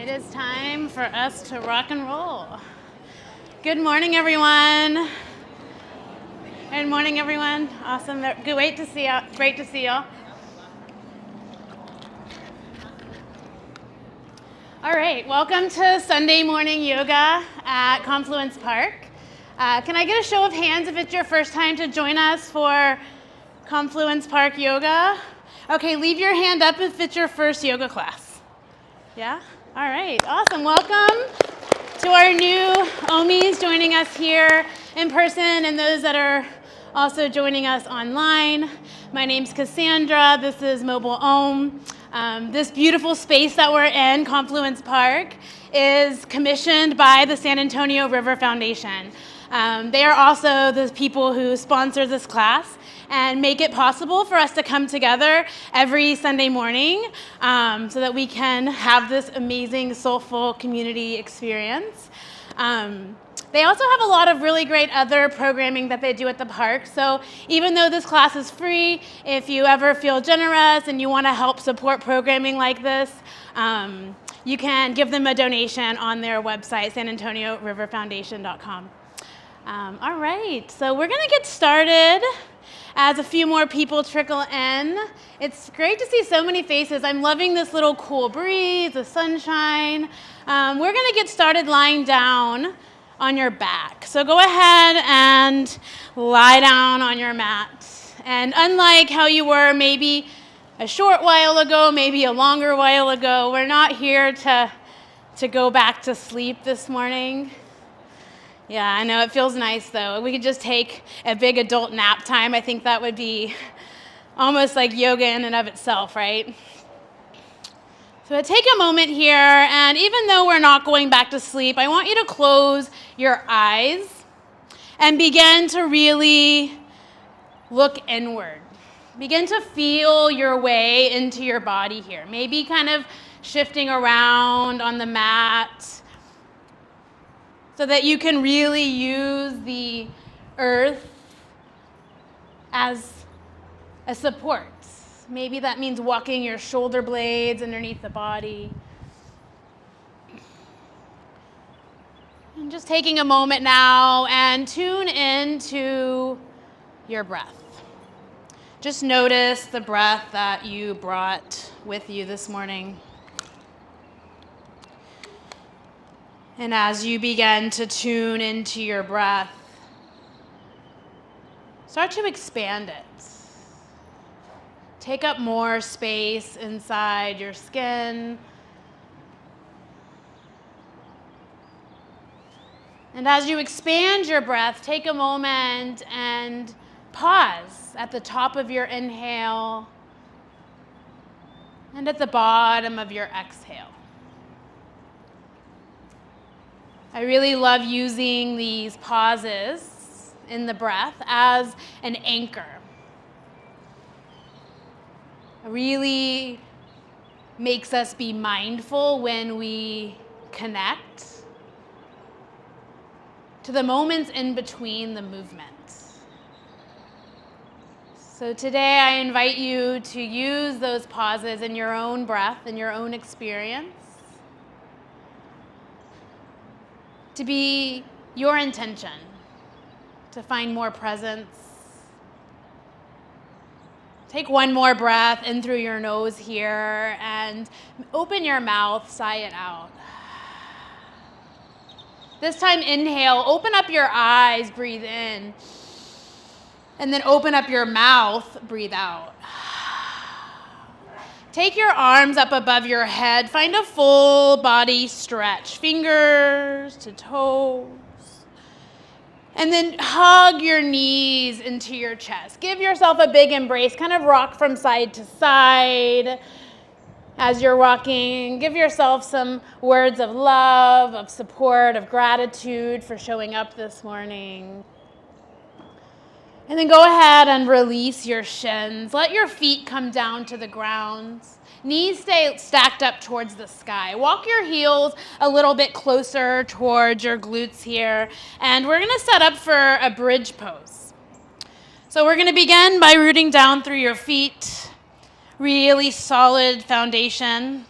It is time for us to rock and roll. Good morning, everyone. Good morning, everyone. Awesome. Great to see y'all. Great to see y'all. All right. Welcome to Sunday morning yoga at Confluence Park. Can I get a show of hands if it's your first time to join us for Confluence Park yoga? Okay, leave your hand up if it's your first yoga class. Yeah? All right, awesome. Welcome to our new Omis joining us here in person and those that are also joining us online. My name's Cassandra. This is Mobile Om. This beautiful space that we're in, Confluence Park, is commissioned by the San Antonio River Foundation. They are also the people who sponsor this class and make it possible for us to come together every Sunday morning so that we can have this amazing, soulful community experience. They also have a lot of really great other programming that they do at the park. So even though this class is free, if you ever feel generous and you want to help support programming like this, you can give them a donation on their website, sanantonioriverfoundation.com. All right, so we're going to get started as a few more people trickle in. It's great to see so many faces. I'm loving this little cool breeze, the sunshine. We're going to get started lying down on your back. So go ahead and lie down on your mat. And unlike how you were maybe a short while ago, maybe a longer while ago, we're not here to go back to sleep this morning. Yeah, I know, it feels nice though. We could just take a big adult nap time. I think that would be almost like yoga in and of itself, right? So take a moment here, and even though we're not going back to sleep, I want you to close your eyes and begin to really look inward. Begin to feel your way into your body here. Maybe kind of shifting around on the mat, so that you can really use the earth as a support. Maybe that means walking your shoulder blades underneath the body. And just taking a moment now and tune into your breath. Just notice the breath that you brought with you this morning. And as you begin to tune into your breath, start to expand it. Take up more space inside your skin. And as you expand your breath, take a moment and pause at the top of your inhale and at the bottom of your exhale. I really love using these pauses in the breath as an anchor. It really makes us be mindful when we connect to the moments in between the movements. So today I invite you to use those pauses in your own breath, in your own experience, to be your intention, to find more presence. Take one more breath in through your nose here and open your mouth, sigh it out. This time inhale, open up your eyes, breathe in. And then open up your mouth, breathe out. Take your arms up above your head. Find a full body stretch, fingers to toes. And then hug your knees into your chest. Give yourself a big embrace. Kind of rock from side to side as you're rocking. Give yourself some words of love, of support, of gratitude for showing up this morning. And then go ahead and release your shins. Let your feet come down to the ground. Knees stay stacked up towards the sky. Walk your heels a little bit closer towards your glutes here. And we're going to set up for a bridge pose. So we're going to begin by rooting down through your feet. Really solid foundation.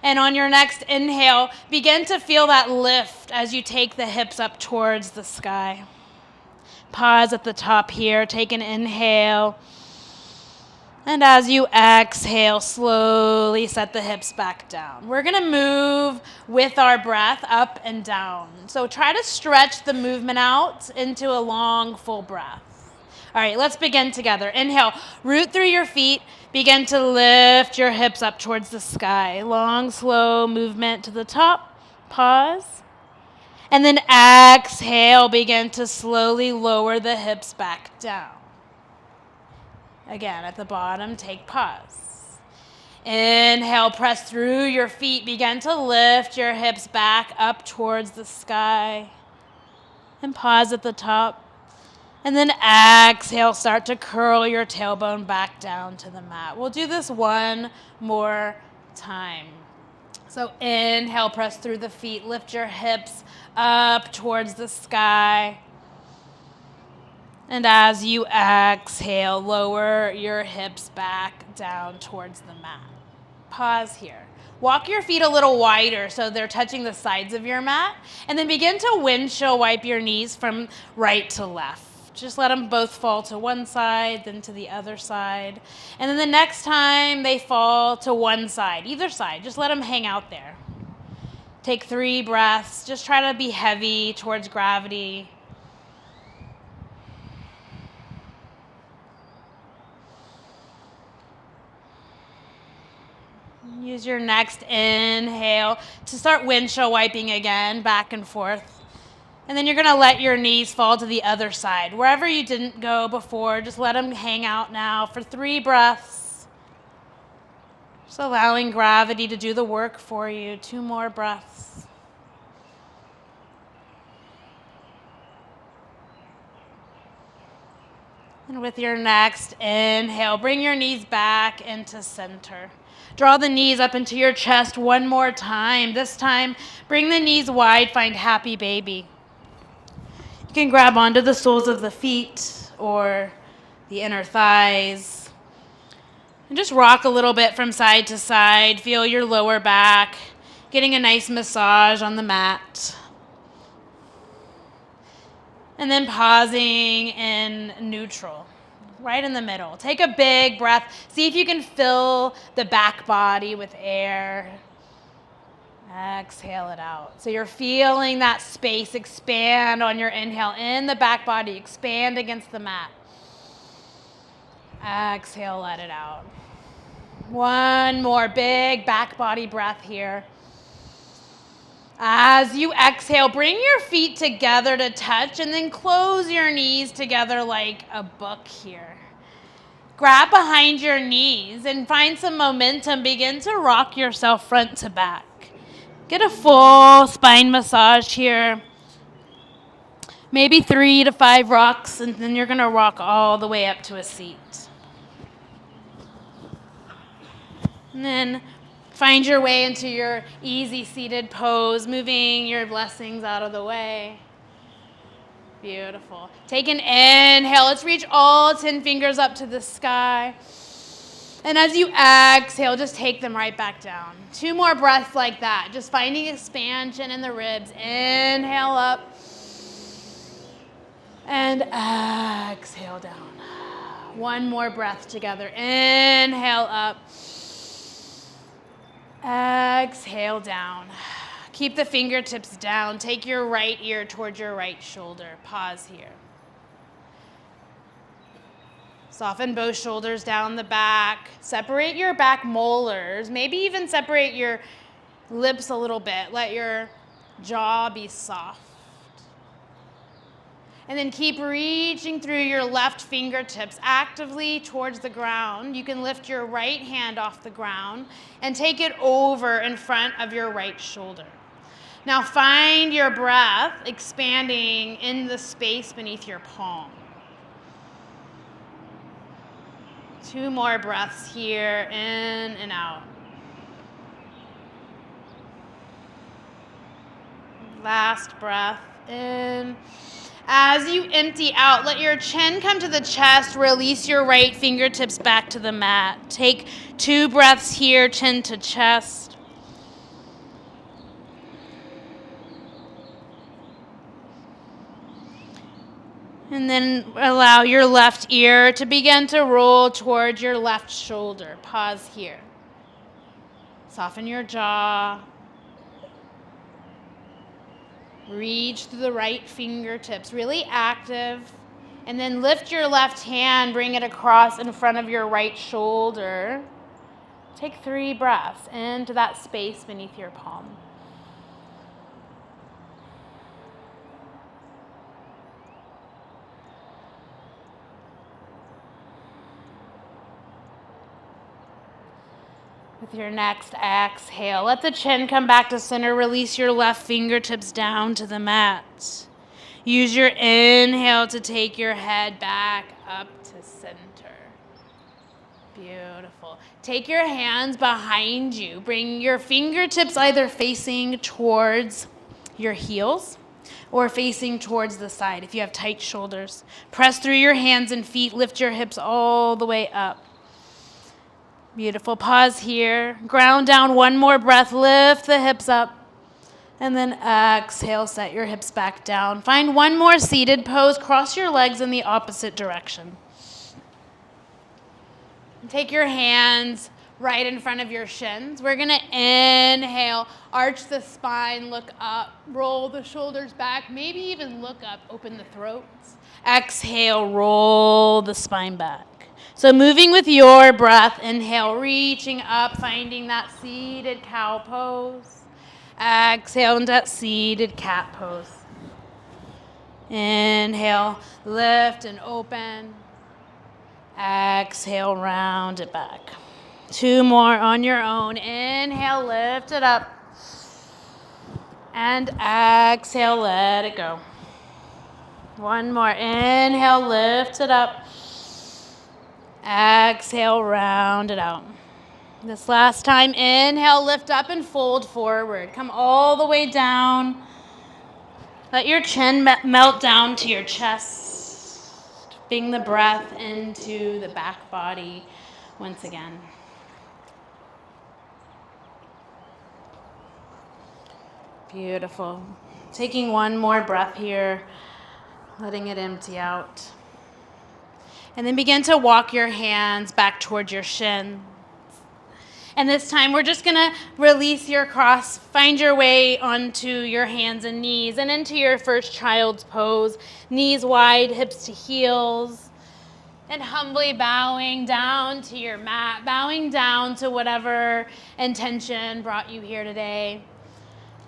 And on your next inhale, begin to feel that lift as you take the hips up towards the sky. Pause at the top here. Take an inhale. And as you exhale, slowly set the hips back down. We're going to move with our breath up and down. So try to stretch the movement out into a long, full breath. All right, let's begin together. Inhale, root through your feet. Begin to lift your hips up towards the sky. Long, slow movement to the top. Pause. And then exhale, begin to slowly lower the hips back down. Again, at the bottom, take pause. Inhale, press through your feet. Begin to lift your hips back up towards the sky. And pause at the top. And then exhale, start to curl your tailbone back down to the mat. We'll do this one more time. So inhale, press through the feet, lift your hips up towards the sky. And as you exhale, lower your hips back down towards the mat. Pause here. Walk your feet a little wider so they're touching the sides of your mat. And then begin to windshield wipe your knees from right to left. Just let them both fall to one side, then to the other side. And then the next time they fall to one side, either side, just let them hang out there. Take 3 breaths. Just try to be heavy towards gravity. Use your next inhale to start windshield wiping again, back and forth. And then you're going to let your knees fall to the other side. Wherever you didn't go before, just let them hang out now for 3 breaths. Just allowing gravity to do the work for you. 2 more breaths. And with your next inhale, bring your knees back into center. Draw the knees up into your chest one more time. This time, bring the knees wide, find happy baby. You can grab onto the soles of the feet or the inner thighs. And just rock a little bit from side to side. Feel your lower back, getting a nice massage on the mat. And then pausing in neutral, right in the middle. Take a big breath. See if you can fill the back body with air. Exhale it out. So you're feeling that space expand on your inhale in the back body, expand against the mat. Exhale, let it out. One more big back body breath here. As you exhale, bring your feet together to touch and then close your knees together like a book here. Grab behind your knees and find some momentum. Begin to rock yourself front to back. Get a full spine massage here. Maybe 3 to 5 rocks, and then you're going to rock all the way up to a seat. And then find your way into your easy seated pose, moving your blessings out of the way. Beautiful. Take an inhale. Let's reach all 10 fingers up to the sky. And as you exhale, just take them right back down. 2 more breaths like that. Just finding expansion in the ribs. Inhale up. And exhale down. 1 more breath together. Inhale up. Exhale down. Keep the fingertips down. Take your right ear towards your right shoulder. Pause here. Soften both shoulders down the back. Separate your back molars. Maybe even separate your lips a little bit. Let your jaw be soft. And then keep reaching through your left fingertips actively towards the ground. You can lift your right hand off the ground and take it over in front of your right shoulder. Now find your breath expanding in the space beneath your palm. 2 more breaths here, in and out. Last breath in. As you empty out, let your chin come to the chest. Release your right fingertips back to the mat. Take 2 breaths here, chin to chest. And then allow your left ear to begin to roll towards your left shoulder. Pause here. Soften your jaw. Reach through the right fingertips, really active. And then lift your left hand, bring it across in front of your right shoulder. Take 3 breaths into that space beneath your palm. With your next exhale, let the chin come back to center. Release your left fingertips down to the mat. Use your inhale to take your head back up to center. Beautiful. Take your hands behind you. Bring your fingertips either facing towards your heels or facing towards the side if you have tight shoulders. Press through your hands and feet. Lift your hips all the way up. Beautiful. Pause here. Ground down. One more breath. Lift the hips up. And then exhale. Set your hips back down. Find one more seated pose. Cross your legs in the opposite direction. Take your hands right in front of your shins. We're going to inhale. Arch the spine. Look up. Roll the shoulders back. Maybe even look up. Open the throat. Exhale. Roll the spine back. So moving with your breath, inhale, reaching up, finding that seated cow pose. Exhale into that seated cat pose. Inhale, lift and open. Exhale, round it back. 2 more on your own. Inhale, lift it up. And exhale, let it go. 1 more. Inhale, lift it up. Exhale, round it out. This last time, inhale, lift up and fold forward. Come all the way down. Let your chin melt down to your chest. Bring the breath into the back body once again. Beautiful. Taking 1 more breath here, letting it empty out. And then begin to walk your hands back towards your shins. And this time we're just going to release your cross, find your way onto your hands and knees and into your first child's pose. Knees wide, hips to heels. And humbly bowing down to your mat, bowing down to whatever intention brought you here today.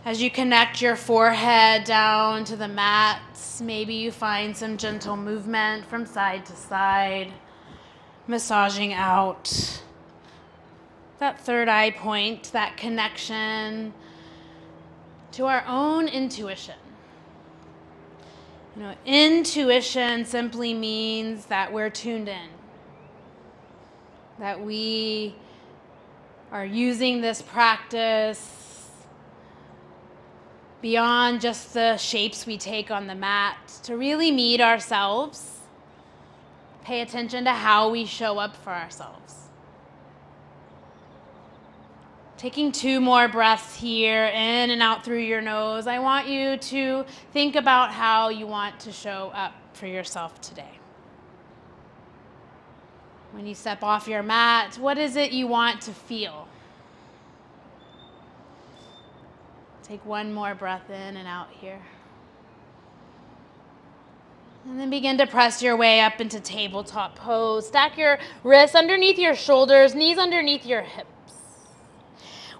As you connect your forehead down to the mat, maybe you find some gentle movement from side to side, massaging out that third eye point, that connection to our own intuition. You know, intuition simply means that we're tuned in, that we are using this practice beyond just the shapes we take on the mat to really meet ourselves, pay attention to how we show up for ourselves. Taking 2 more breaths here, in and out through your nose. I want you to think about how you want to show up for yourself today. When you step off your mat, what is it you want to feel? Take 1 more breath in and out here. And then begin to press your way up into tabletop pose. Stack your wrists underneath your shoulders, knees underneath your hips.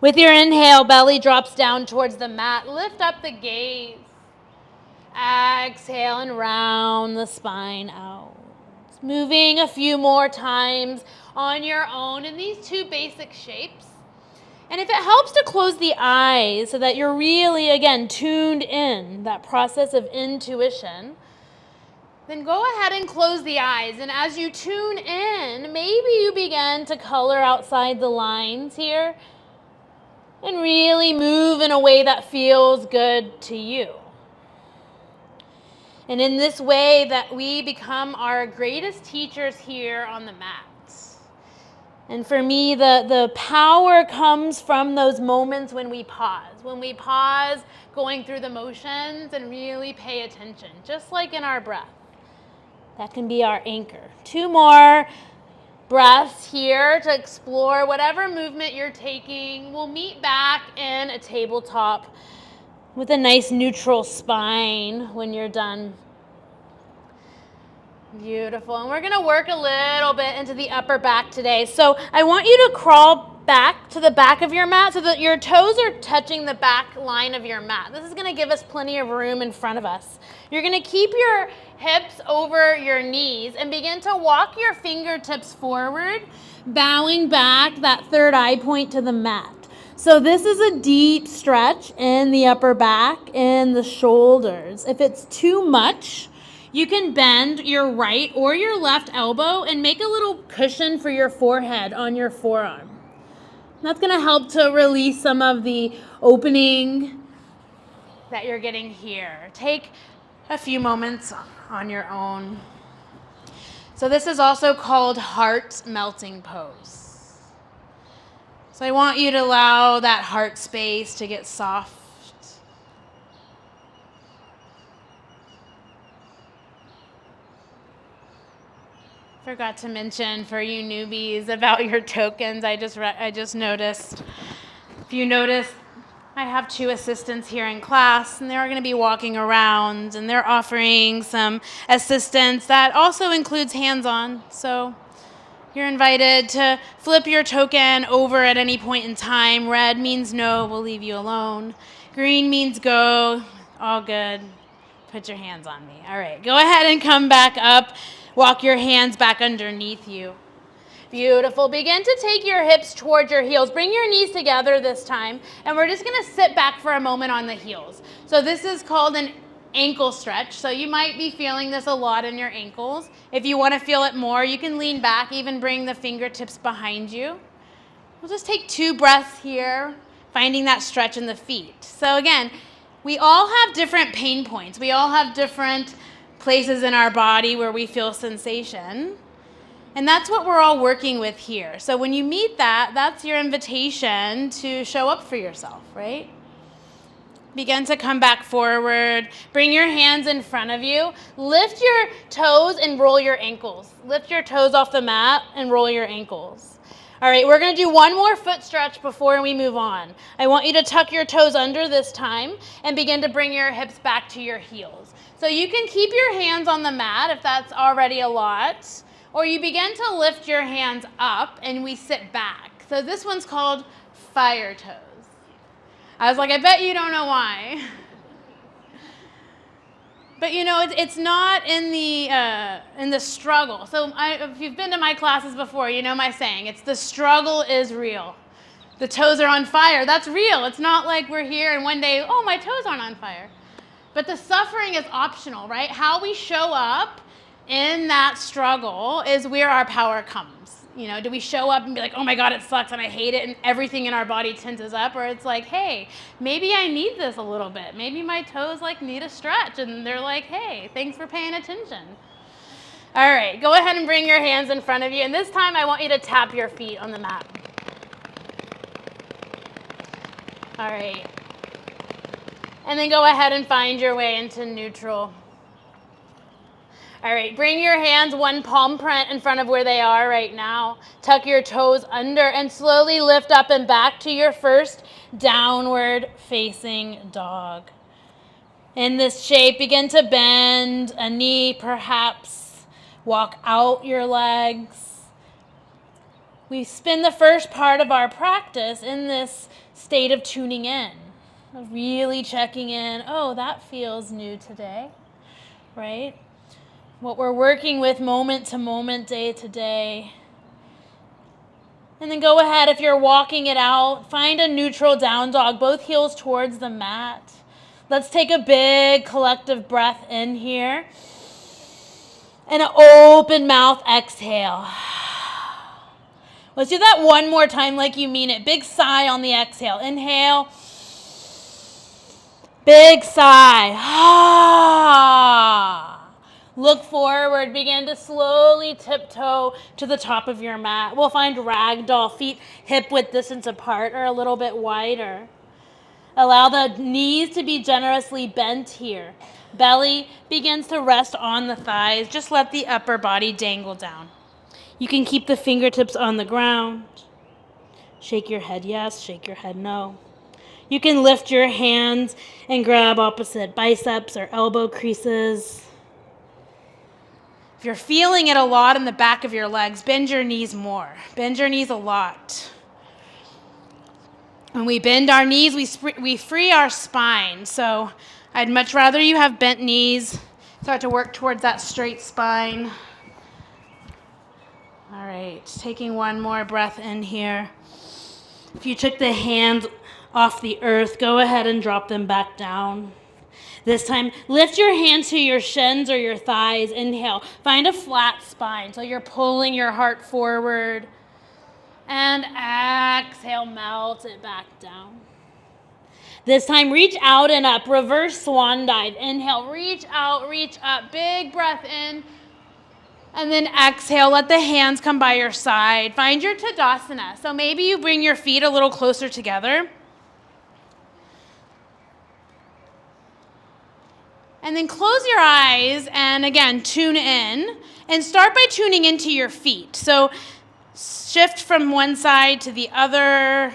With your inhale, belly drops down towards the mat. Lift up the gaze. Exhale and round the spine out. Moving a few more times on your own in these 2 basic shapes. And if it helps to close the eyes so that you're really, again, tuned in, that process of intuition, then go ahead and close the eyes. And as you tune in, maybe you begin to color outside the lines here and really move in a way that feels good to you. And in this way that we become our greatest teachers here on the mat. And for me, the power comes from those moments when we pause going through the motions and really pay attention, just like in our breath. That can be our anchor. 2 more breaths here to explore whatever movement you're taking. We'll meet back in a tabletop with a nice neutral spine when you're done. Beautiful. And we're going to work a little bit into the upper back today. So I want you to crawl back to the back of your mat so that your toes are touching the back line of your mat. This is going to give us plenty of room in front of us. You're going to keep your hips over your knees and begin to walk your fingertips forward, bowing back that third eye point to the mat. So this is a deep stretch in the upper back and the shoulders. If it's too much, you can bend your right or your left elbow and make a little cushion for your forehead on your forearm. That's going to help to release some of the opening that you're getting here. Take a few moments on your own. So this is also called heart melting pose. So I want you to allow that heart space to get soft. Forgot to mention for you newbies about your tokens. I just noticed. If you notice, I have 2 assistants here in class, and they're going to be walking around, and they're offering some assistance that also includes hands-on. So you're invited to flip your token over at any point in time. Red means no, we'll leave you alone. Green means go, all good. Put your hands on me. All right, go ahead and come back up. Walk your hands back underneath you. Beautiful. Begin to take your hips towards your heels. Bring your knees together this time, and we're just going to sit back for a moment on the heels. So this is called an ankle stretch. So you might be feeling this a lot in your ankles. If you want to feel it more, you can lean back, even bring the fingertips behind you. We'll just take 2 breaths here, finding that stretch in the feet. So again, we all have different pain points. We all have different places in our body where we feel sensation. And that's what we're all working with here. So when you meet that, that's your invitation to show up for yourself, right? Begin to come back forward. Bring your hands in front of you. Lift your toes and roll your ankles. Lift your toes off the mat and roll your ankles. All right, we're going to do one more foot stretch before we move on. I want you to tuck your toes under this time and begin to bring your hips back to your heels. So you can keep your hands on the mat if that's already a lot, or you begin to lift your hands up and we sit back. So this one's called fire toes. I was like, I bet you don't know why. But you know, it's not in the struggle. So if you've been to my classes before, you know my saying. It's the struggle is real. The toes are on fire. That's real. It's not like we're here and one day, oh, my toes aren't on fire. But the suffering is optional, right? How we show up in that struggle is where our power comes. You know, do we show up and be like, oh my God, it sucks and I hate it and everything in our body tenses up? Or it's like, hey, maybe I need this a little bit. Maybe my toes like need a stretch and they're like, hey, thanks for paying attention. All right, go ahead and bring your hands in front of you. And this time I want you to tap your feet on the mat. All right. And then go ahead and find your way into neutral. All right, bring your hands one palm print in front of where they are right now. Tuck your toes under and slowly lift up and back to your first downward facing dog. In this shape, begin to bend a knee, perhaps walk out your legs. We spend the first part of our practice in this state of tuning in, of really checking in. Oh, that feels new today, right? What we're working with moment to moment, day to day. And then go ahead, if you're walking it out, find a neutral down dog, both heels towards the mat. Let's take a big collective breath in here. And an open mouth exhale. Let's do that one more time like you mean it. Big sigh on the exhale. Inhale. Big sigh. Look forward. Begin to slowly tiptoe to the top of your mat. We'll find ragdoll, feet hip width distance apart or a little bit wider. Allow the knees to be generously bent here. Belly begins to rest on the thighs. Just let the upper body dangle down. You can keep the fingertips on the ground. Shake your head yes, shake your head no. You can lift your hands and grab opposite biceps or elbow creases. If you're feeling it a lot in the back of your legs, bend your knees more. Bend your knees a lot. When we bend our knees, we free our spine. So I'd much rather you have bent knees. Start to work towards that straight spine. All right, taking one more breath in here. If you took the hands off the earth, go ahead and drop them back down. This time, lift your hands to your shins or your thighs. Inhale. Find a flat spine. So you're pulling your heart forward. And exhale, melt it back down. This time, reach out and up. Reverse swan dive. Inhale, reach out, reach up. Big breath in. And then exhale, let the hands come by your side. Find your Tadasana. So maybe you bring your feet a little closer together. And then close your eyes and again, tune in. And start by tuning into your feet. So shift from one side to the other,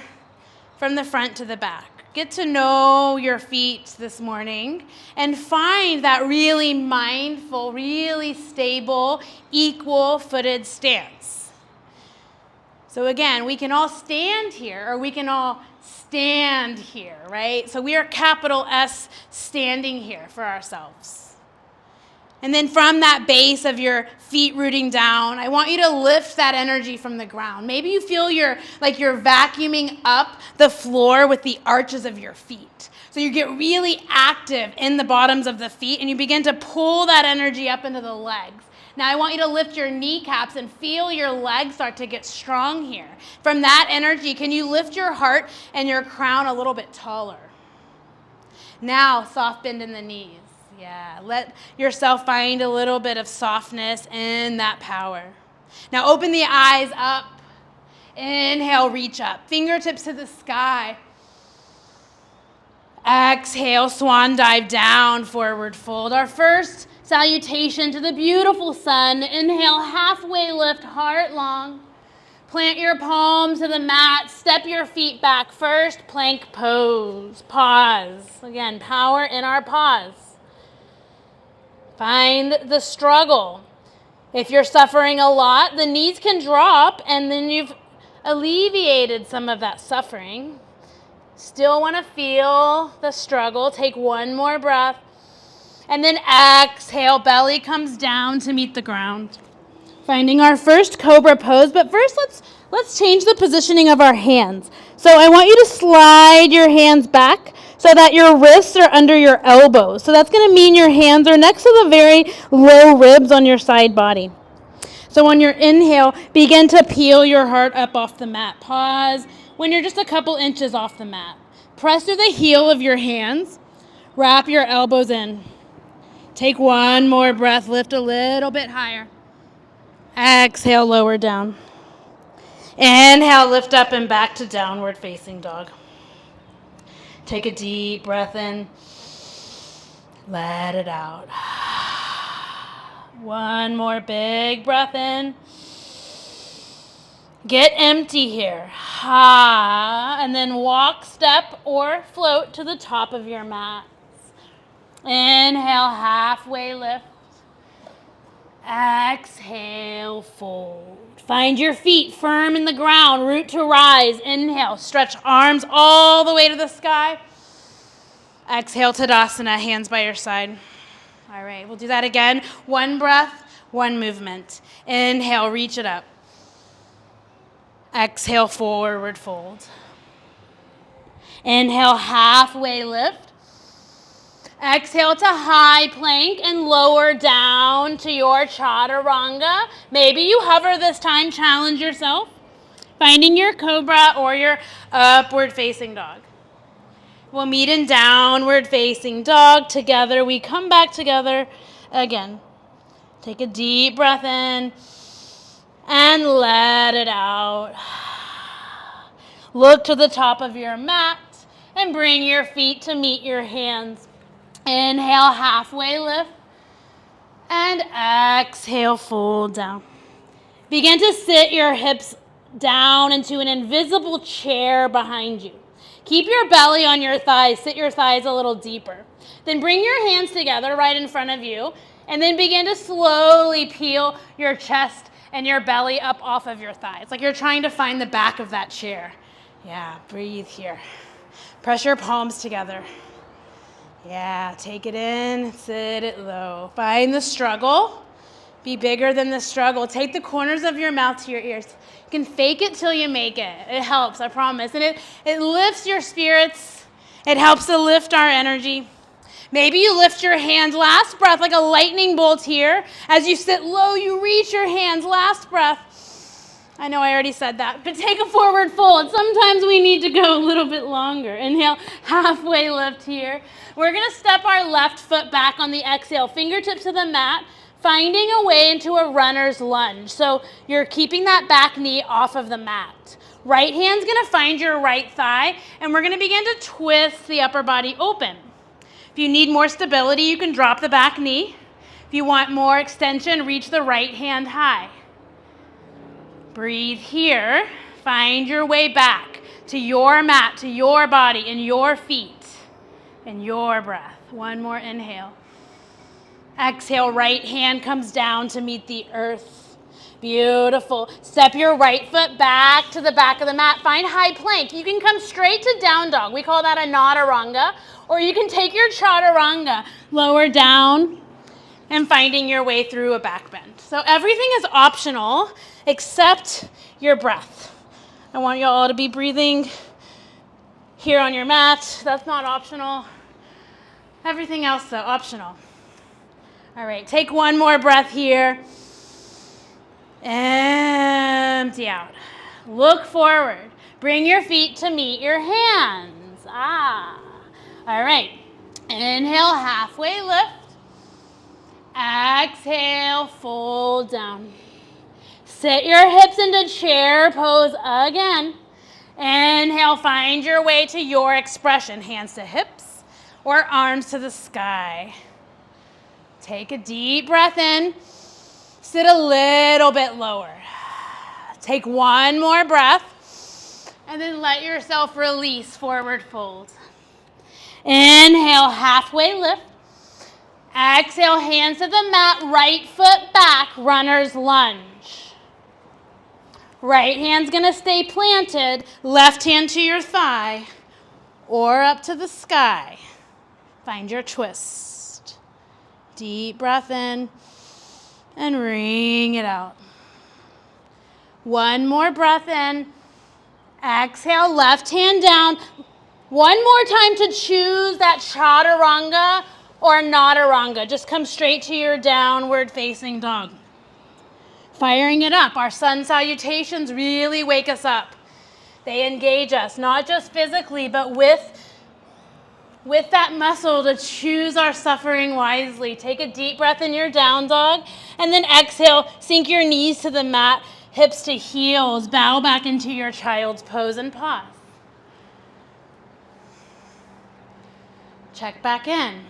from the front to the back. Get to know your feet this morning and find that really mindful, really stable, equal-footed stance. So again, we can all stand here or we can all stand here, right? So we are capital S standing here for ourselves. And then from that base of your feet rooting down, I want you to lift that energy from the ground. Maybe you feel like you're vacuuming up the floor with the arches of your feet. So you get really active in the bottoms of the feet and you begin to pull that energy up into the legs. Now I want you to lift your kneecaps and feel your legs start to get strong here. From that energy, can you lift your heart and your crown a little bit taller? Now soft bend in the knees. Yeah, let yourself find a little bit of softness in that power. Now open the eyes up. Inhale, reach up. Fingertips to the sky. Exhale, swan dive down, forward fold. Our first salutation to the beautiful sun. Inhale, halfway lift, heart long. Plant your palms to the mat. Step your feet back first. Plank pose. Pause. Again, power in our pause. Find the struggle. If you're suffering a lot, the knees can drop and then you've alleviated some of that suffering. Still want to feel the struggle. Take one more breath. And then exhale, belly comes down to meet the ground. Finding our first cobra pose, but first let's change the positioning of our hands. So I want you to slide your hands back so that your wrists are under your elbows. So that's going to mean your hands are next to the very low ribs on your side body. So on your inhale, begin to peel your heart up off the mat. Pause when you're just a couple inches off the mat. Press through the heel of your hands. Wrap your elbows in. Take one more breath. Lift a little bit higher. Exhale, lower down. Inhale, lift up and back to downward facing dog. Take a deep breath in. Let it out. One more big breath in. Get empty here. And then walk, step, or float to the top of your mat. Inhale, halfway lift. Exhale, fold. Find your feet firm in the ground, root to rise. Inhale, stretch arms all the way to the sky. Exhale, Tadasana, hands by your side. All right, we'll do that again. One breath, one movement. Inhale, reach it up. Exhale, forward fold. Inhale, halfway lift. Exhale to high plank and lower down to your chaturanga. Maybe you hover this time, challenge yourself. Finding your cobra or your upward facing dog. We'll meet in downward facing dog. Together, we come back together again. Take a deep breath in and let it out. Look to the top of your mat. And bring your feet to meet your hands. Inhale, halfway lift. And exhale, fold down. Begin to sit your hips down into an invisible chair behind you. Keep your belly on your thighs. Sit your thighs a little deeper. Then bring your hands together right in front of you. And then begin to slowly peel your chest and your belly up off of your thighs. Like you're trying to find the back of that chair. Yeah, breathe here. Press your palms together. Yeah, take it in, sit it low. Find the struggle. Be bigger than the struggle. Take the corners of your mouth to your ears. You can fake it till you make it. It helps, I promise. And it lifts your spirits. It helps to lift our energy. Maybe you lift your hands, last breath, like a lightning bolt here. As you sit low, you reach your hands, last breath. I know I already said that, but take a forward fold. Sometimes we need to go a little bit longer. Inhale, halfway lift here. We're going to step our left foot back on the exhale, fingertips to the mat, finding a way into a runner's lunge. So you're keeping that back knee off of the mat. Right hand's going to find your right thigh, and we're going to begin to twist the upper body open. If you need more stability, you can drop the back knee. If you want more extension, reach the right hand high. Breathe here. Find your way back to your mat, to your body, and your feet, and your breath. One more inhale. Exhale, right hand comes down to meet the earth. Beautiful. Step your right foot back to the back of the mat. Find high plank. You can come straight to down dog. We call that a nataranga. Or you can take your chaturanga, lower down, and finding your way through a back bend. So everything is optional except your breath. I want you all to be breathing here on your mat. That's not optional. Everything else, though, optional. All right, take one more breath here. Empty out. Look forward. Bring your feet to meet your hands. All right. Inhale, halfway lift. Exhale, fold down. Sit your hips into chair pose again. Inhale, find your way to your expression. Hands to hips or arms to the sky. Take a deep breath in. Sit a little bit lower. Take one more breath. And then let yourself release, forward fold. Inhale, halfway lift. Exhale, hands to the mat, right foot back, runner's lunge. Right hand's gonna stay planted, left hand to your thigh or up to the sky. Find your twist. Deep breath in and wring it out. One more breath in. Exhale, left hand down. One more time to choose that chaturanga or nataranga. Just come straight to your downward facing dog. Firing it up. Our sun salutations really wake us up. They engage us, not just physically, but with that muscle to choose our suffering wisely. Take a deep breath in your down dog, and then exhale, sink your knees to the mat, hips to heels, bow back into your child's pose and pause. Check back in.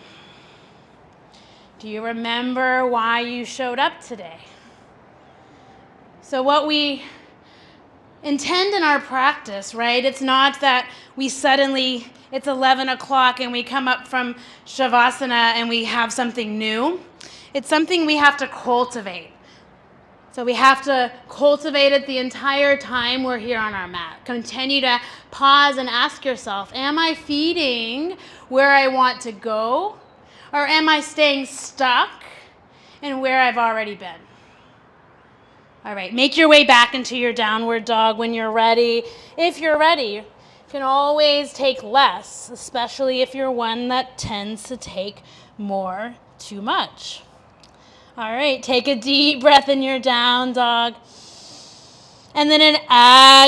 Do you remember why you showed up today? So what we intend in our practice, right? It's not that we suddenly, it's 11 o'clock and we come up from Shavasana and we have something new. It's something we have to cultivate. So we have to cultivate it the entire time we're here on our mat. Continue to pause and ask yourself, am I feeding where I want to go? Or am I staying stuck in where I've already been? All right, make your way back into your downward dog when you're ready. If you're ready, you can always take less, especially if you're one that tends to take more too much. All right, take a deep breath in your down dog. And then an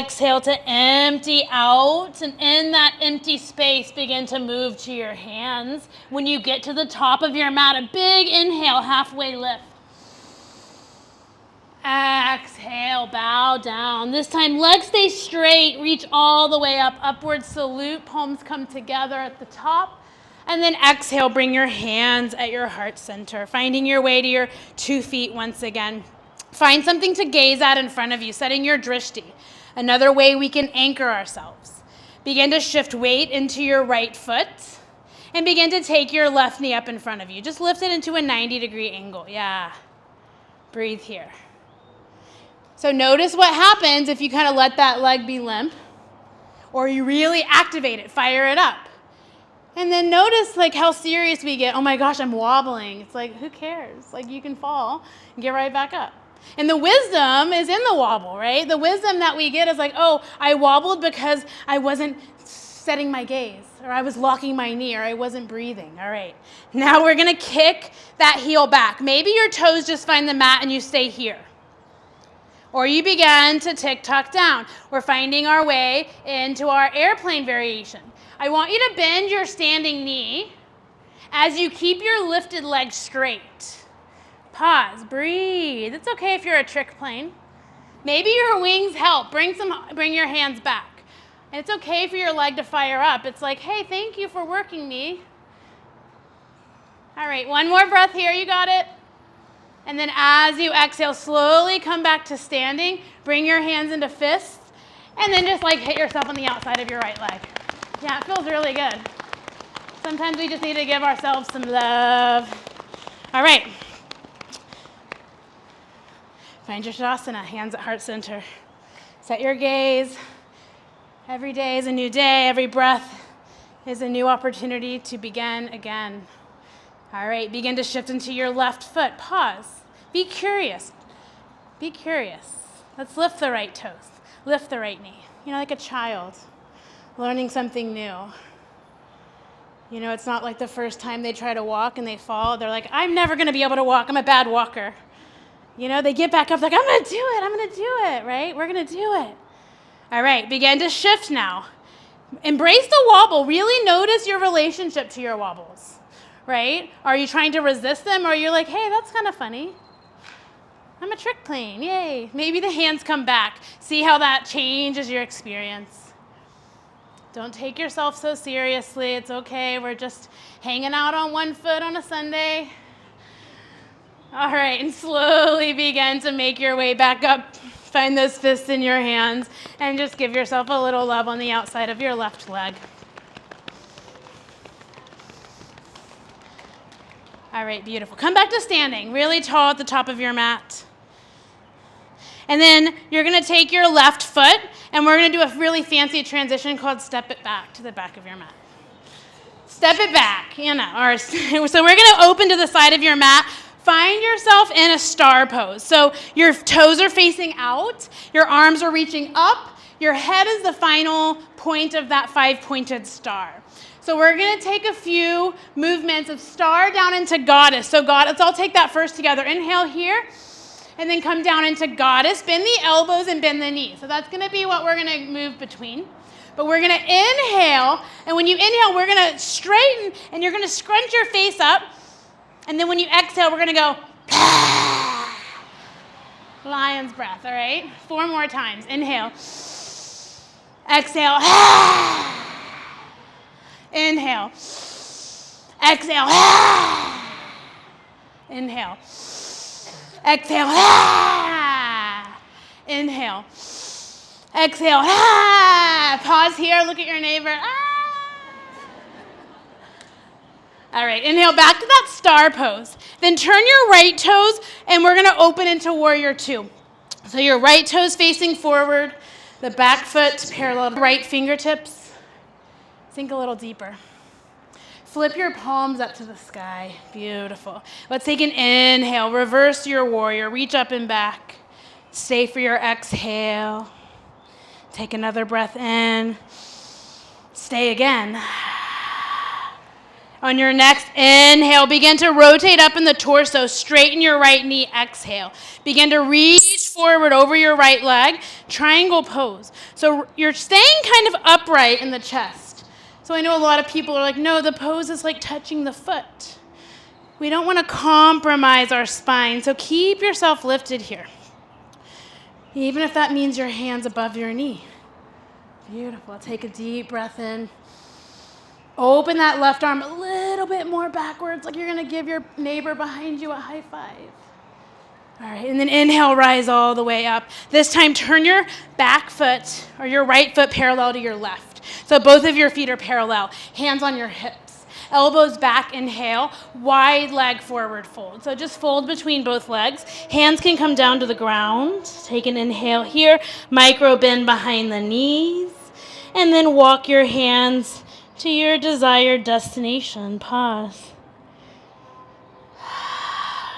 exhale to empty out. And in that empty space, begin to move to your hands. When you get to the top of your mat, a big inhale, halfway lift. Exhale, bow down. This time, legs stay straight, reach all the way up, upward salute, palms come together at the top. And then exhale, bring your hands at your heart center, finding your way to your 2 feet once again. Find something to gaze at in front of you, setting your drishti. Another way we can anchor ourselves. Begin to shift weight into your right foot and begin to take your left knee up in front of you. Just lift it into a 90-degree angle. Yeah. Breathe here. So notice what happens if you kind of let that leg be limp, or you really activate it, fire it up. And then notice like how serious we get. Oh my gosh, I'm wobbling. It's like, who cares? Like, you can fall and get right back up. And the wisdom is in the wobble, right? The wisdom that we get is like, oh, I wobbled because I wasn't setting my gaze, or I was locking my knee, or I wasn't breathing. All right. Now we're going to kick that heel back. Maybe your toes just find the mat and you stay here. Or you begin to tick-tock down. We're finding our way into our airplane variation. I want you to bend your standing knee as you keep your lifted leg straight. Pause, breathe. It's okay if you're a trick plane. Maybe your wings help. Bring your hands back. And it's okay for your leg to fire up. It's like, hey, thank you for working me. All right, one more breath here. You got it. And then as you exhale, slowly come back to standing. Bring your hands into fists. And then just like hit yourself on the outside of your right leg. Yeah, it feels really good. Sometimes we just need to give ourselves some love. All right. Find your Shavasana, hands at heart center. Set your gaze. Every day is a new day. Every breath is a new opportunity to begin again. All right, begin to shift into your left foot. Pause. Be curious. Be curious. Let's lift the right toes. Lift the right knee. You know, like a child learning something new. You know, it's not like the first time they try to walk and they fall. They're like, I'm never going to be able to walk. I'm a bad walker. You know, they get back up like, I'm going to do it. I'm going to do it, right? We're going to do it. All right, begin to shift now. Embrace the wobble. Really notice your relationship to your wobbles, right? Are you trying to resist them, or you're like, hey, that's kind of funny. I'm a trick plane, yay. Maybe the hands come back. See how that changes your experience. Don't take yourself so seriously. It's okay. We're just hanging out on one foot on a Sunday. All right, and slowly begin to make your way back up. Find those fists in your hands and just give yourself a little love on the outside of your left leg. All right, beautiful. Come back to standing, really tall at the top of your mat. And then you're going to take your left foot, and we're going to do a really fancy transition called step it back to the back of your mat. Step it back, you know. So we're going to open to the side of your mat. Find yourself in a star pose. So your toes are facing out, your arms are reaching up, your head is the final point of that 5-pointed star. So we're going to take a few movements of star down into goddess. So let's all take that first together. Inhale here, and then come down into goddess. Bend the elbows and bend the knees. So that's going to be what we're going to move between. But we're going to inhale, and when you inhale, we're going to straighten, and you're going to scrunch your face up. And then when you exhale, we're going to go lion's breath, all right? 4 more times. Inhale. Exhale. Inhale. Exhale. Inhale. Exhale. Inhale. Exhale. Pause here. Look at your neighbor. All right, inhale back to that star pose. Then turn your right toes, and we're going to open into warrior 2. So your right toes facing forward, the back foot parallel to the right fingertips. Sink a little deeper. Flip your palms up to the sky. Beautiful. Let's take an inhale. Reverse your warrior. Reach up and back. Stay for your exhale. Take another breath in. Stay again. On your next inhale, begin to rotate up in the torso. Straighten your right knee. Exhale. Begin to reach forward over your right leg. Triangle pose. So you're staying kind of upright in the chest. So I know a lot of people are like, no, the pose is like touching the foot. We don't want to compromise our spine. So keep yourself lifted here. Even if that means your hands above your knee. Beautiful. Take a deep breath in. Open that left arm a little bit more backwards, like you're going to give your neighbor behind you a high five. All right, and then inhale, rise all the way up. This time, turn your back foot or your right foot parallel to your left. So both of your feet are parallel, hands on your hips. Elbows back, inhale, wide leg forward fold. So just fold between both legs. Hands can come down to the ground. Take an inhale here, micro bend behind the knees, and then walk your hands to your desired destination. Pause.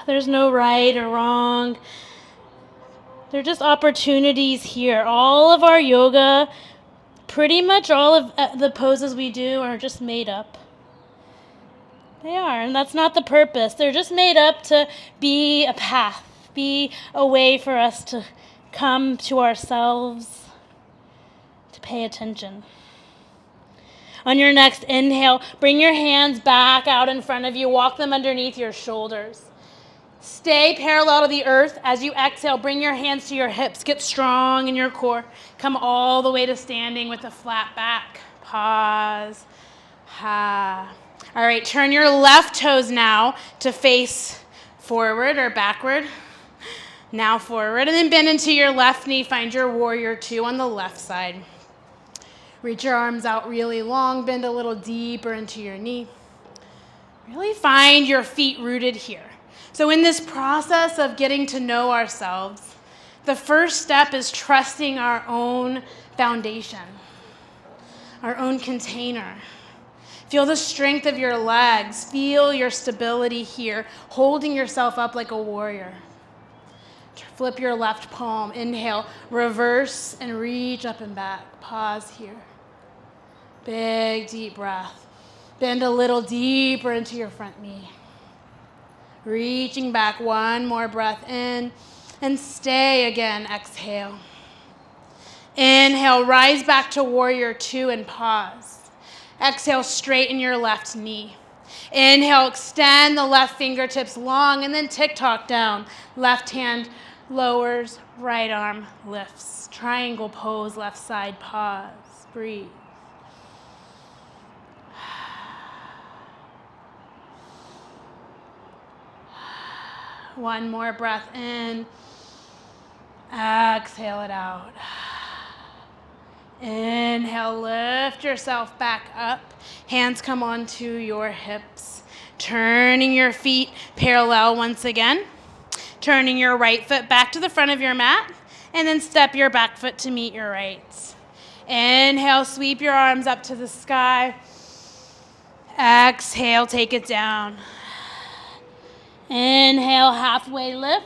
There's no right or wrong. They're just opportunities here. All of our yoga, pretty much all of the poses we do are just made up. They are, and that's not the purpose. They're just made up to be a path, be a way for us to come to ourselves, to pay attention. On your next inhale, bring your hands back out in front of you. Walk them underneath your shoulders. Stay parallel to the earth. As you exhale, bring your hands to your hips. Get strong in your core. Come all the way to standing with a flat back. Pause. Ha. All right, turn your left toes now to face forward or backward. Now forward. And then bend into your left knee. Find your warrior two on the left side. Reach your arms out really long. Bend a little deeper into your knee. Really find your feet rooted here. So in this process of getting to know ourselves, the first step is trusting our own foundation, our own container. Feel the strength of your legs. Feel your stability here, holding yourself up like a warrior. Flip your left palm. Inhale, reverse and reach up and back. Pause here. Big, deep breath. Bend a little deeper into your front knee. Reaching back, one more breath in, and stay again. Exhale. Inhale, rise back to warrior two and pause. Exhale, straighten your left knee. Inhale, extend the left fingertips long, and then tick-tock down. Left hand lowers, right arm lifts. Triangle pose, left side, pause. Breathe. One more breath in. Exhale it out. Inhale, lift yourself back up. Hands come onto your hips. Turning your feet parallel once again. Turning your right foot back to the front of your mat. And then step your back foot to meet your right. Inhale, sweep your arms up to the sky. Exhale, take it down. Inhale, halfway lift.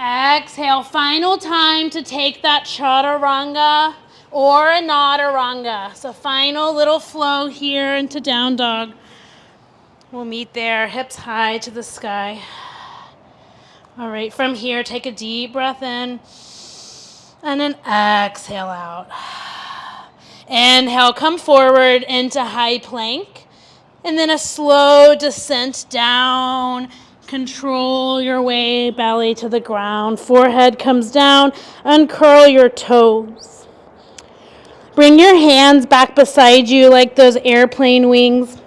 Exhale, final time to take that chaturanga or a nadaranga. So final little flow here into down dog. We'll meet there, hips high to the sky. All right, from here, take a deep breath in and then exhale out. Inhale, come forward into high plank. And then a slow descent down. Control your way, belly to the ground. Forehead comes down. Uncurl your toes. Bring your hands back beside you like those airplane wings.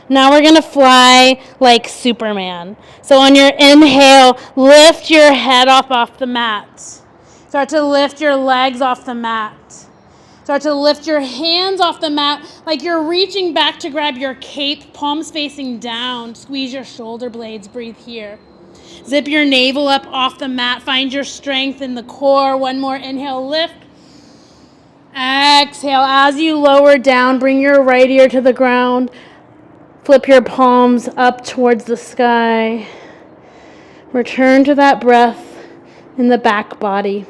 Now we're going to fly like Superman. So on your inhale, lift your head off the mat. Start to lift your legs off the mat. Start to lift your hands off the mat like you're reaching back to grab your cape, palms facing down. Squeeze your shoulder blades, breathe here. Zip your navel up off the mat. Find your strength in the core. One more inhale, lift. Exhale. As you lower down, bring your right ear to the ground. Flip your palms up towards the sky. Return to that breath in the back body.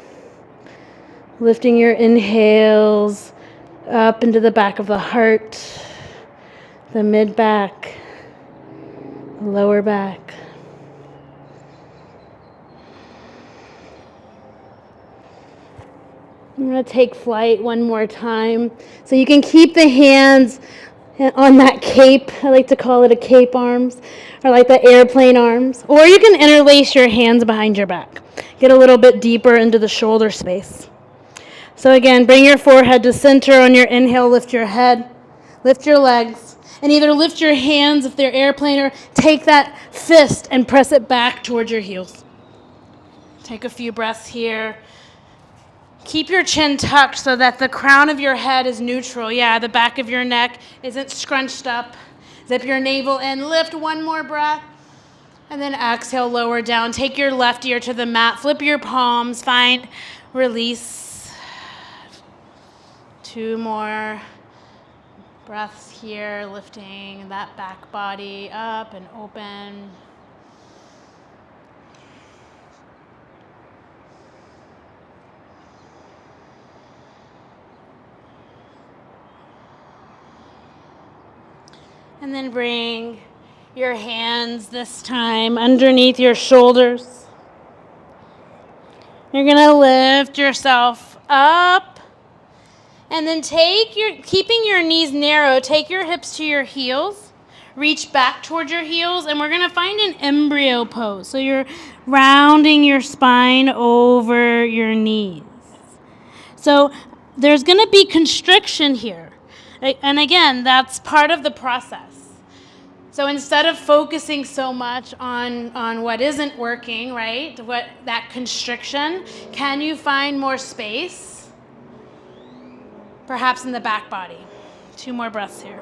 Lifting your inhales up into the back of the heart, the mid-back, lower back. I'm going to take flight one more time. So you can keep the hands on that cape. I like to call it a cape arms, or like the airplane arms. Or you can interlace your hands behind your back. Get a little bit deeper into the shoulder space. So again, bring your forehead to center. On your inhale, lift your head, lift your legs, and either lift your hands if they're airplane, or take that fist and press it back towards your heels. Take a few breaths here. Keep your chin tucked so that the crown of your head is neutral. Yeah, the back of your neck isn't scrunched up. Zip your navel in. Lift one more breath. And then exhale, lower down. Take your left ear to the mat. Flip your palms. Find release. 2 more breaths here, lifting that back body up and open. And then bring your hands this time underneath your shoulders. You're going to lift yourself up. And then keeping your knees narrow, take your hips to your heels. Reach back towards your heels, and we're going to find an embryo pose. So you're rounding your spine over your knees. So there's going to be constriction here. And again, that's part of the process. So instead of focusing so much on what isn't working, right, that constriction, can you find more space? Perhaps in the back body. 2 more breaths here.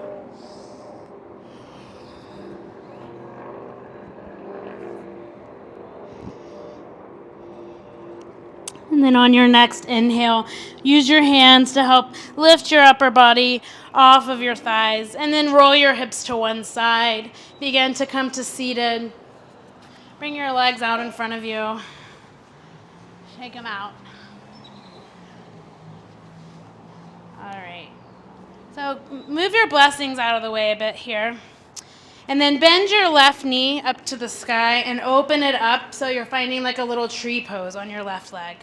And then on your next inhale, use your hands to help lift your upper body off of your thighs. And then roll your hips to one side. Begin to come to seated. Bring your legs out in front of you. Shake them out. All right. So move your blessings out of the way a bit here. And then bend your left knee up to the sky and open it up so you're finding like a little tree pose on your left leg.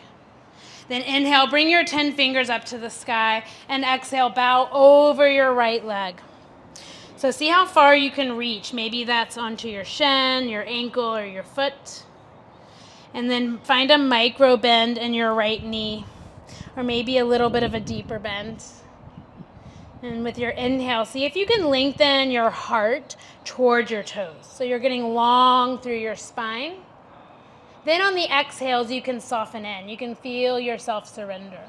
Then inhale, bring your 10 fingers up to the sky, and exhale, bow over your right leg. So see how far you can reach. Maybe that's onto your shin, your ankle, or your foot. And then find a micro bend in your right knee, or maybe a little bit of a deeper bend. And with your inhale, see if you can lengthen your heart towards your toes. So you're getting long through your spine. Then on the exhales, you can soften in. You can feel yourself surrender.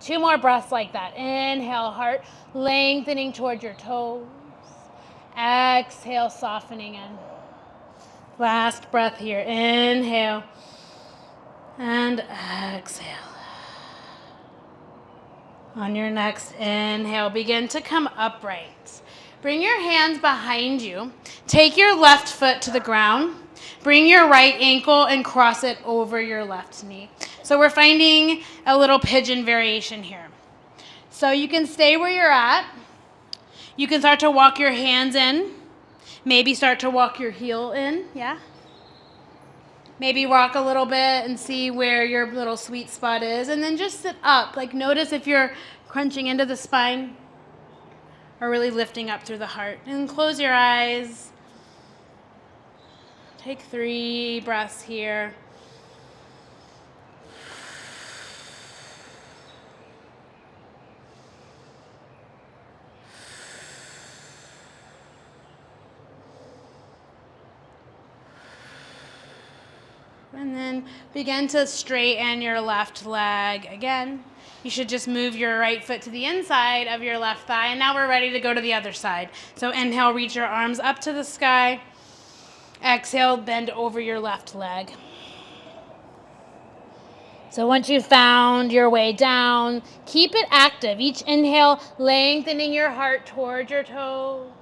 2 more breaths like that. Inhale, heart lengthening toward your toes. Exhale, softening in. Last breath here. Inhale and exhale. On your next inhale, begin to come upright. Bring your hands behind you. Take your left foot to the ground. Bring your right ankle and cross it over your left knee. So we're finding a little pigeon variation here. So you can stay where you're at. You can start to walk your hands in. Maybe start to walk your heel in, yeah? Maybe rock a little bit and see where your little sweet spot is. And then just sit up. Like notice if you're crunching into the spine or really lifting up through the heart. And close your eyes. Take 3 breaths here. And then begin to straighten your left leg again. You should just move your right foot to the inside of your left thigh. And now we're ready to go to the other side. So inhale, reach your arms up to the sky. Exhale, bend over your left leg. So once you've found your way down, keep it active. Each inhale, lengthening your heart towards your toes.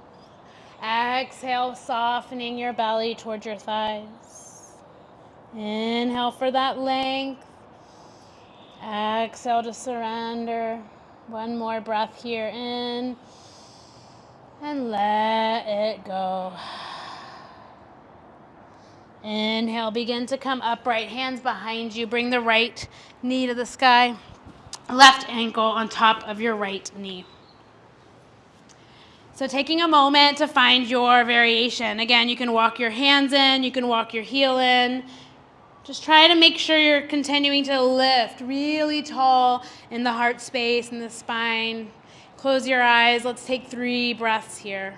Exhale, softening your belly towards your thighs. Inhale for that length. Exhale to surrender. 1 more breath here in. And let it go. Inhale, begin to come upright, hands behind you. Bring the right knee to the sky. Left ankle on top of your right knee. So taking a moment to find your variation. Again, you can walk your hands in, you can walk your heel in. Just try to make sure you're continuing to lift really tall in the heart space and the spine. Close your eyes. Let's take 3 breaths here.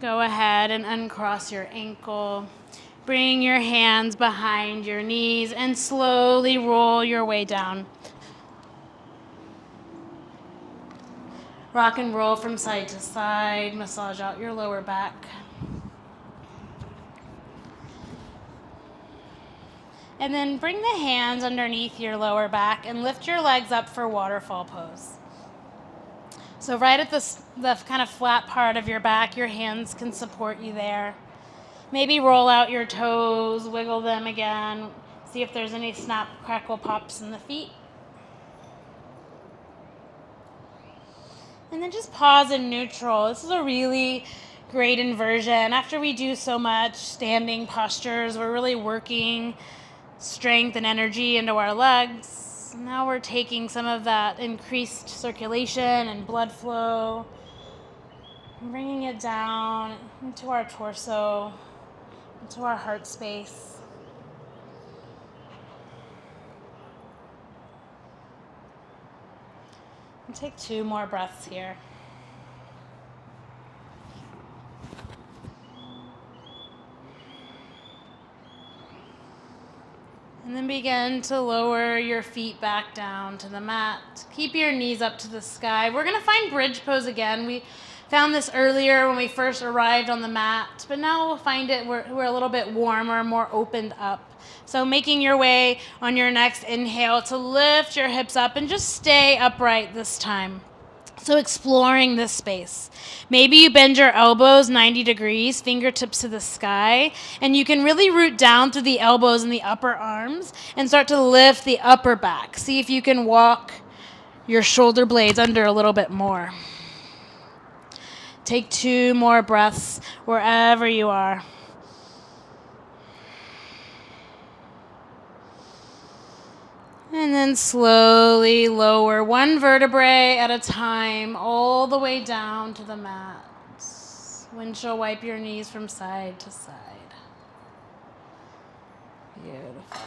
Go ahead and uncross your ankle. Bring your hands behind your knees and slowly roll your way down. Rock and roll from side to side. Massage out your lower back. And then bring the hands underneath your lower back and lift your legs up for waterfall pose. So right at the kind of flat part of your back, your hands can support you there. Maybe roll out your toes, wiggle them again. See if there's any snap, crackle, pops in the feet. And then just pause in neutral. This is a really great inversion. After we do so much standing postures, we're really working strength and energy into our legs. Now we're taking some of that increased circulation and blood flow, and bringing it down into our torso, into our heart space. And take 2 more breaths here. And then begin to lower your feet back down to the mat. Keep your knees up to the sky. We're going to find bridge pose again. We found this earlier when we first arrived on the mat, but now we'll find it we're a little bit warmer, more opened up. So making your way on your next inhale to lift your hips up and just stay upright this time. So exploring this space. Maybe you bend your elbows 90 degrees, fingertips to the sky, and you can really root down through the elbows and the upper arms and start to lift the upper back. See if you can walk your shoulder blades under a little bit more. Take 2 more breaths wherever you are. And then slowly lower 1 vertebrae at a time all the way down to the mat. Windshield wipe your knees from side to side. Beautiful.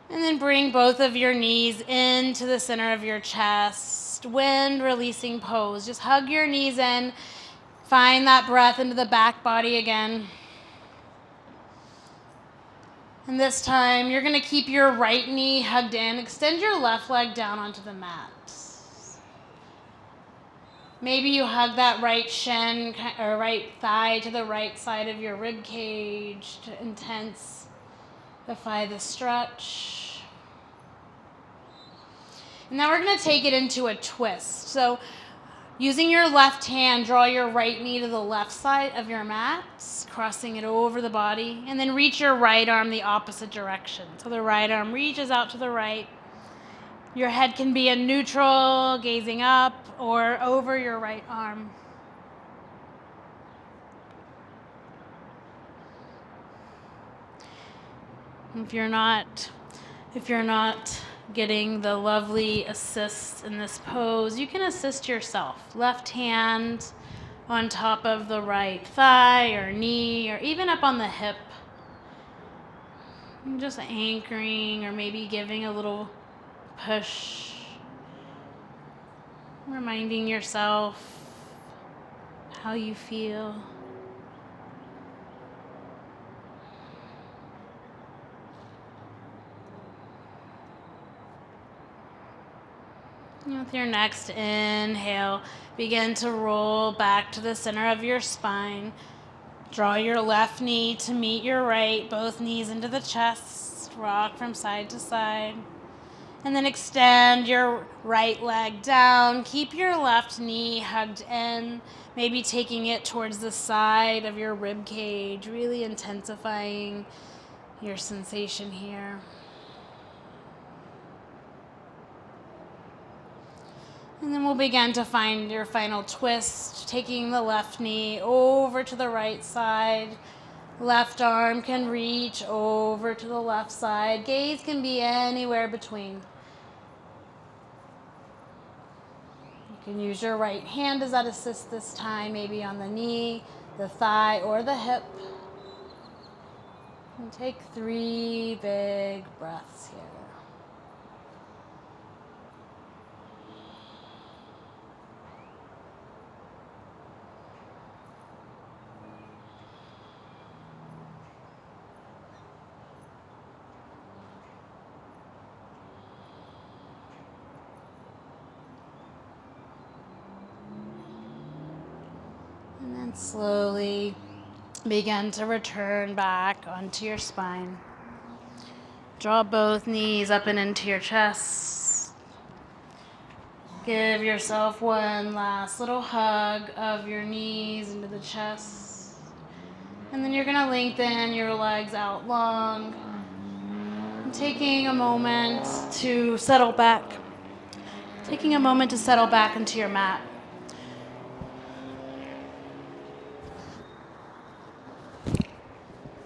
And then bring both of your knees into the center of your chest. Wind releasing pose. Just hug your knees in. Find that breath into the back body again. And this time, you're going to keep your right knee hugged in. Extend your left leg down onto the mat. Maybe you hug that right shin or right thigh to the right side of your rib cage to intensify the stretch. And now we're going to take it into a twist. So using your left hand, draw your right knee to the left side of your mat, crossing it over the body, and then reach your right arm the opposite direction. So the right arm reaches out to the right. Your head can be in neutral, gazing up, or over your right arm. If you're not getting the lovely assist in this pose, you can assist yourself. Left hand on top of the right thigh or knee, or even up on the hip. And just anchoring or maybe giving a little push. Reminding yourself how you feel. With your next inhale, begin to roll back to the center of your spine. Draw your left knee to meet your right, both knees into the chest. Rock from side to side. And then extend your right leg down. Keep your left knee hugged in, maybe taking it towards the side of your rib cage, really intensifying your sensation here. And then we'll begin to find your final twist, taking the left knee over to the right side. Left arm can reach over to the left side. Gaze can be anywhere between. You can use your right hand as that assist this time, maybe on the knee, the thigh, or the hip. And take 3 big breaths here. And then slowly begin to return back onto your spine. Draw both knees up and into your chest. Give yourself one last little hug of your knees into the chest. And then you're going to lengthen your legs out long. And taking a moment to settle back. Taking a moment to settle back into your mat.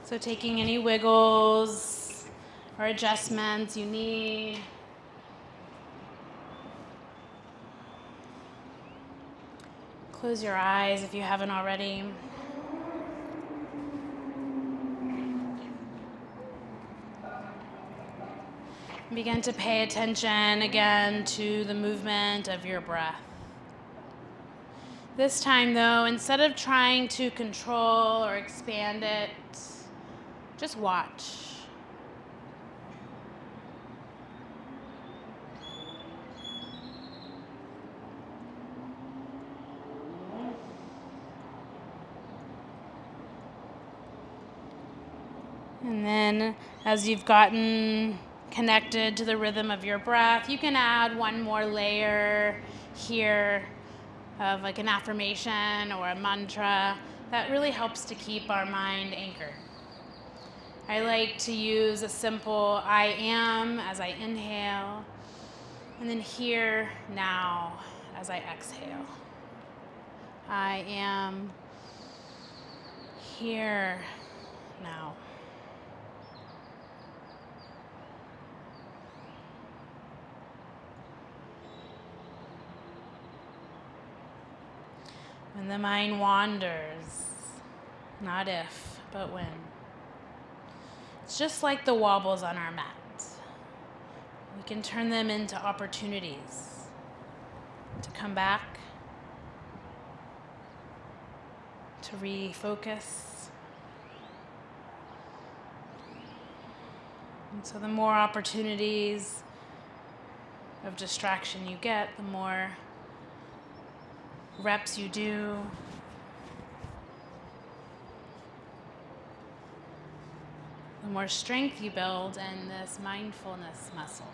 So taking any wiggles or adjustments you need. Close your eyes if you haven't already. Begin to pay attention again to the movement of your breath. This time though, instead of trying to control or expand it, just watch. And then as you've gotten connected to the rhythm of your breath, you can add one more layer here of like an affirmation or a mantra that really helps to keep our mind anchored. I like to use a simple I am as I inhale, and then here now as I exhale. I am here now. When the mind wanders, not if, but when. It's just like the wobbles on our mat. We can turn them into opportunities to come back, to refocus. And so the more opportunities of distraction you get, the more reps you do, the more strength you build in this mindfulness muscle.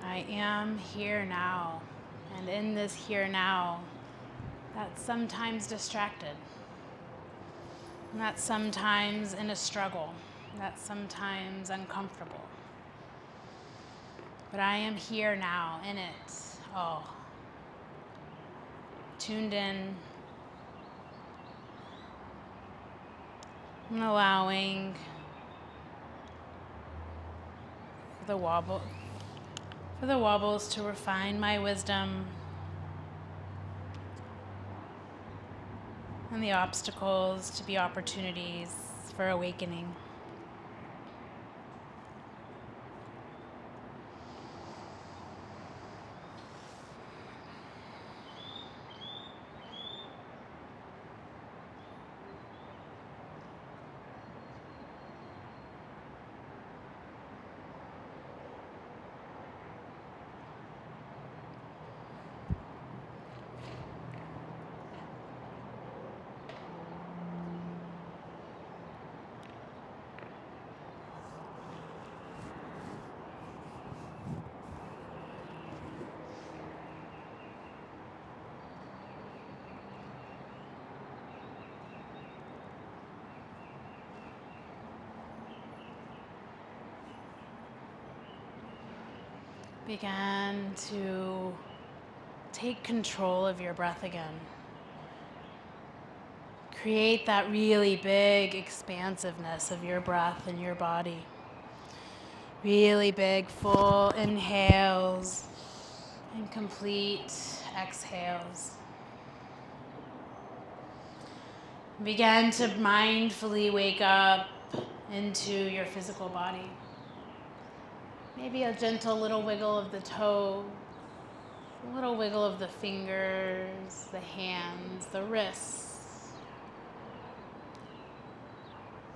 I am here now, and in this here now, that's sometimes distracted, and that's sometimes in a struggle, that's sometimes uncomfortable. But I am here now, in it all, tuned in, and allowing for the wobbles to refine my wisdom, and the obstacles to be opportunities for awakening. begin to take control of your breath again. Create that really big expansiveness of your breath and your body. Really big, full inhales and complete exhales. Begin to mindfully wake up into your physical body. Maybe a gentle little wiggle of the toes, a little wiggle of the fingers, the hands, the wrists.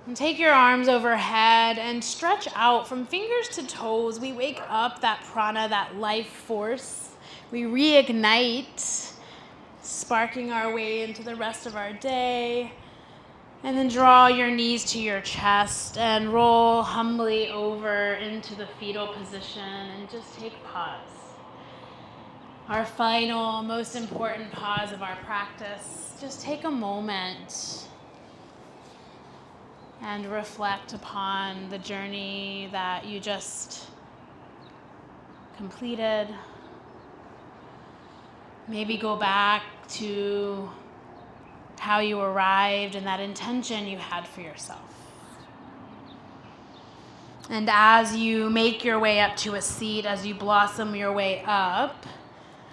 And take your arms overhead and stretch out from fingers to toes. We wake up that prana, that life force. We reignite, sparking our way into the rest of our day. And then draw your knees to your chest and roll humbly over into the fetal position and just take pause. Our final, most important pause of our practice. Just take a moment and reflect upon the journey that you just completed. Maybe go back to how you arrived and that intention you had for yourself. And as you make your way up to a seat, as you blossom your way up,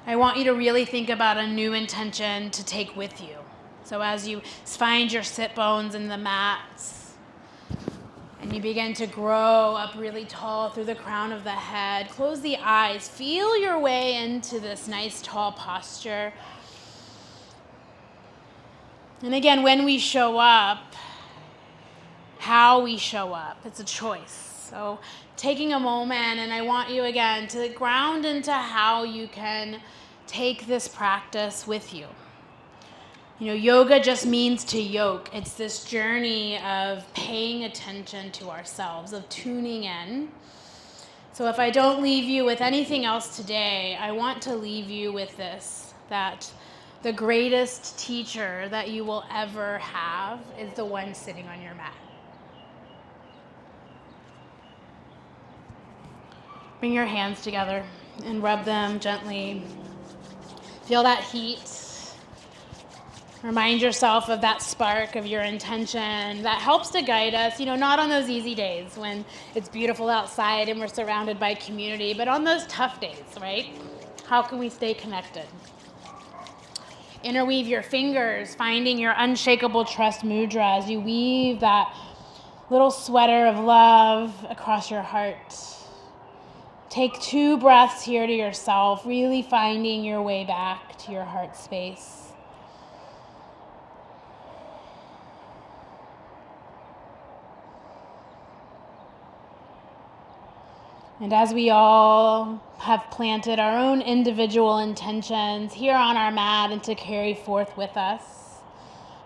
I want you to really think about a new intention to take with you. So as you find your sit bones in the mats, and you begin to grow up really tall through the crown of the head, close the eyes, feel your way into this nice tall posture. And again, when we show up, how we show up, it's a choice. So taking a moment, and I want you again to ground into how you can take this practice with you. You know, yoga just means to yoke. It's this journey of paying attention to ourselves, of tuning in. So if I don't leave you with anything else today, I want to leave you with this, that the greatest teacher that you will ever have is the one sitting on your mat. Bring your hands together and rub them gently. Feel that heat. Remind yourself of that spark of your intention that helps to guide us, not on those easy days when it's beautiful outside and we're surrounded by community, but on those tough days, right? How can we stay connected? Interweave your fingers, finding your unshakable trust mudra as you weave that little sweater of love across your heart. Take 2 breaths here to yourself, really finding your way back to your heart space. And as we all have planted our own individual intentions here on our mat and to carry forth with us,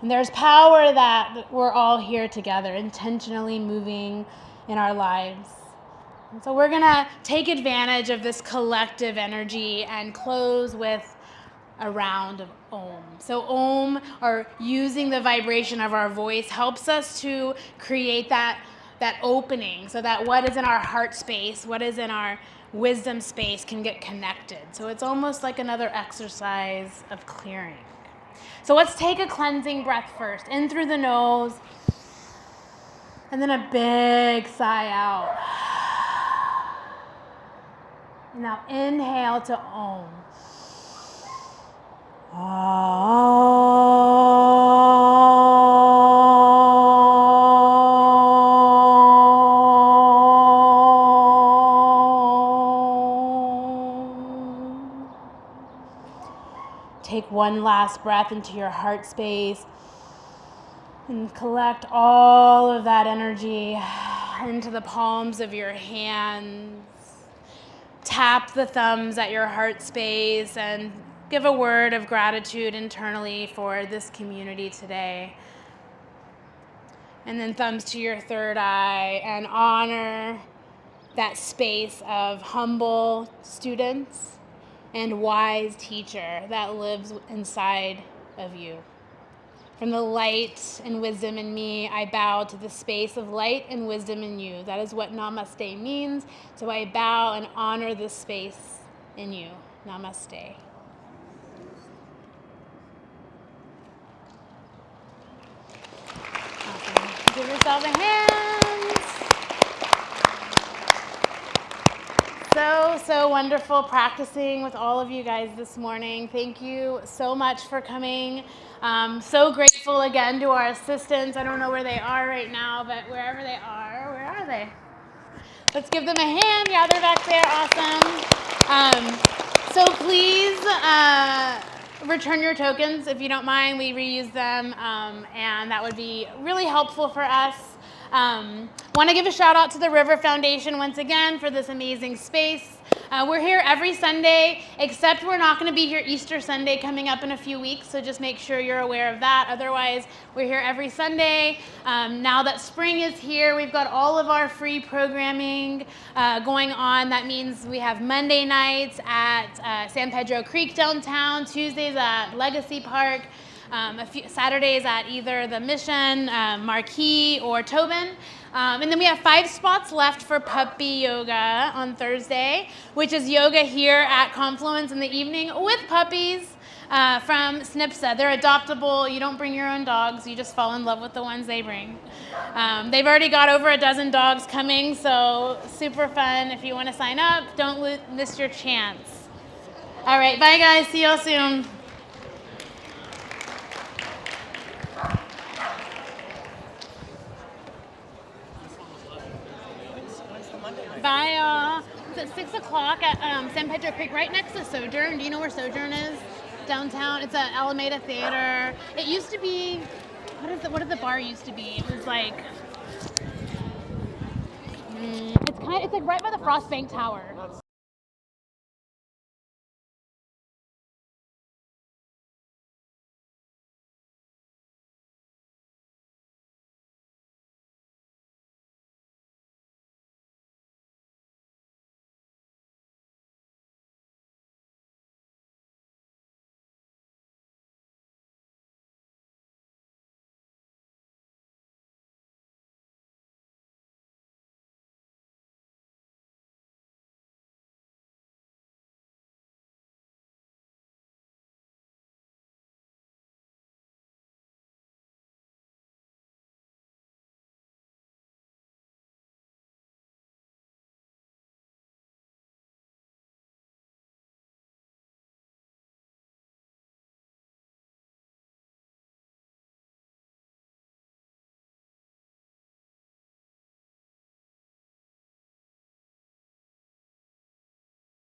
and there's power that we're all here together, intentionally moving in our lives. And so we're going to take advantage of this collective energy and close with a round of Om. So Om, or using the vibration of our voice, helps us to create that opening so that what is in our heart space, what is in our wisdom space can get connected. So it's almost like another exercise of clearing. So let's take a cleansing breath first, in through the nose, and then a big sigh out. Now inhale to Om. Take one last breath into your heart space and collect all of that energy into the palms of your hands. Tap the thumbs at your heart space and give a word of gratitude internally for this community today. And then thumbs to your third eye and honor that space of humble students and wise teacher that lives inside of you. From the light and wisdom in me, I bow to the space of light and wisdom in you. That is what namaste means. So I bow and honor this space in you. Namaste. Awesome. Give yourself a hand. So wonderful practicing with all of you guys this morning. Thank you so much for coming. So grateful again to our assistants. I don't know where they are right now, but wherever they are, where are they? Let's give them a hand. Yeah, they're back there. Awesome. So please return your tokens if you don't mind. We reuse them, and that would be really helpful for us. Want to give a shout out to the River Foundation once again for this amazing space. We're here every Sunday, except we're not going to be here Easter Sunday coming up in a few weeks, so just make sure you're aware of that. Otherwise, we're here every Sunday. Now that spring is here, we've got all of our free programming going on. That means we have Monday nights at San Pedro Creek downtown, Tuesdays at Legacy Park, a few Saturdays at either the Mission, Marquee, or Tobin. And then we have 5 spots left for puppy yoga on Thursday, which is yoga here at Confluence in the evening with puppies from SNPSA. They're adoptable. You don't bring your own dogs. You just fall in love with the ones they bring. They've already got over a dozen dogs coming, so super fun. If you want to sign up, don't miss your chance. All right, bye guys. See y'all soon. Bye, y'all. It's at 6 o'clock at San Pedro Creek, right next to Sojourn. Do you know where Sojourn is? Downtown. It's at Alameda Theater. It used to be, what did the bar used to be? It was like, it's like right by the Frost Bank Tower.